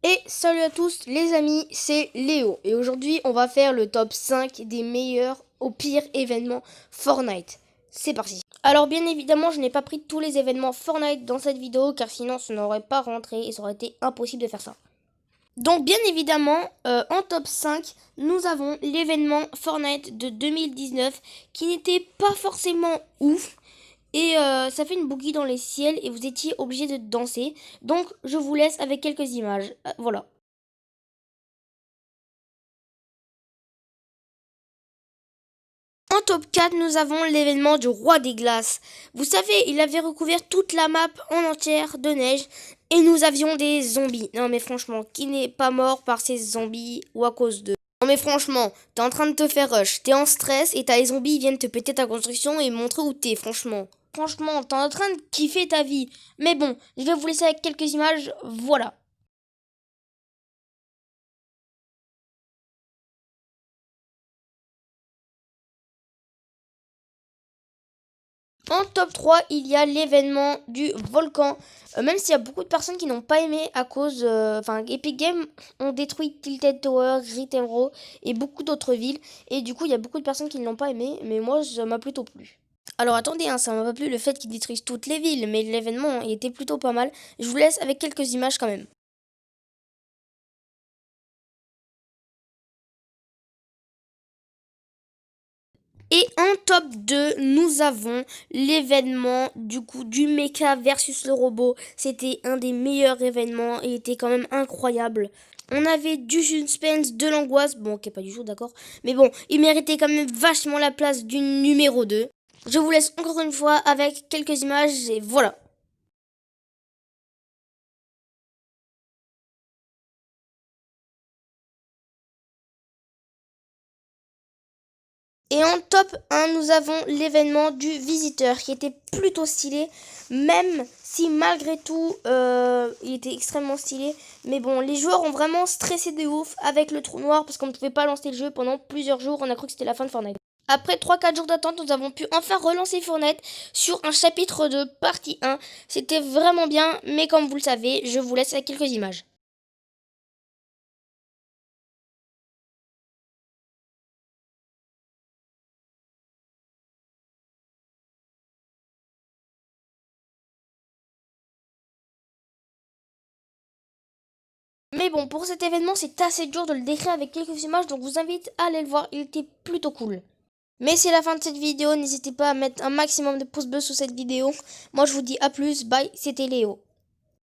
Et salut à tous les amis, c'est Léo et aujourd'hui on va faire le top 5 des meilleurs au pire événements Fortnite. C'est parti. Alors bien évidemment je n'ai pas pris tous les événements Fortnite dans cette vidéo car sinon ça n'aurait pas rentré et ça aurait été impossible de faire ça. Donc bien évidemment en top 5 nous avons l'événement Fortnite de 2019 qui n'était pas forcément ouf. Et ça fait une bougie dans les ciels et vous étiez obligé de danser. Donc je vous laisse avec quelques images. Voilà. En top 4, nous avons l'événement du roi des glaces. Vous savez, il avait recouvert toute la map en entière de neige et nous avions des zombies. Non mais franchement, qui n'est pas mort par ces zombies ou à cause d'eux? Non mais franchement, t'es en train de te faire rush, t'es en stress et t'as les zombies qui viennent te péter ta construction et montrer où t'es, franchement. Franchement, t'es en train de kiffer ta vie. Mais bon, je vais vous laisser avec quelques images, voilà. En top 3, il y a l'événement du volcan. Même s'il y a beaucoup de personnes qui n'ont pas aimé à cause... Enfin, Epic Games ont détruit Tilted Tower, Grit Emerald et beaucoup d'autres villes. Et du coup, il y a beaucoup de personnes qui ne l'ont pas aimé. Mais moi, ça m'a plutôt plu. Alors attendez, hein, ça m'a pas plu le fait qu'ils détruisent toutes les villes. Mais l'événement était plutôt pas mal. Je vous laisse avec quelques images quand même. Et en top 2, nous avons l'événement du mecha versus le robot. C'était un des meilleurs événements et était quand même incroyable. On avait du suspense, de l'angoisse. Bon, ok, pas du tout, d'accord. Mais bon, il méritait quand même vachement la place du numéro 2. Je vous laisse encore une fois avec quelques images et voilà. Et en top 1, nous avons l'événement du visiteur qui était plutôt stylé, même si malgré tout, il était extrêmement stylé. Mais bon, les joueurs ont vraiment stressé de ouf avec le trou noir parce qu'on ne pouvait pas lancer le jeu pendant plusieurs jours. On a cru que c'était la fin de Fortnite. Après 3-4 jours d'attente, nous avons pu enfin relancer Fortnite sur un chapitre de partie 1. C'était vraiment bien, mais comme vous le savez, je vous laisse avec quelques images. Mais bon, pour cet événement, c'est assez dur de le décrire avec quelques images, donc je vous invite à aller le voir, il était plutôt cool. Mais c'est la fin de cette vidéo, n'hésitez pas à mettre un maximum de pouces bleus sous cette vidéo. Moi je vous dis à plus, bye, c'était Léo.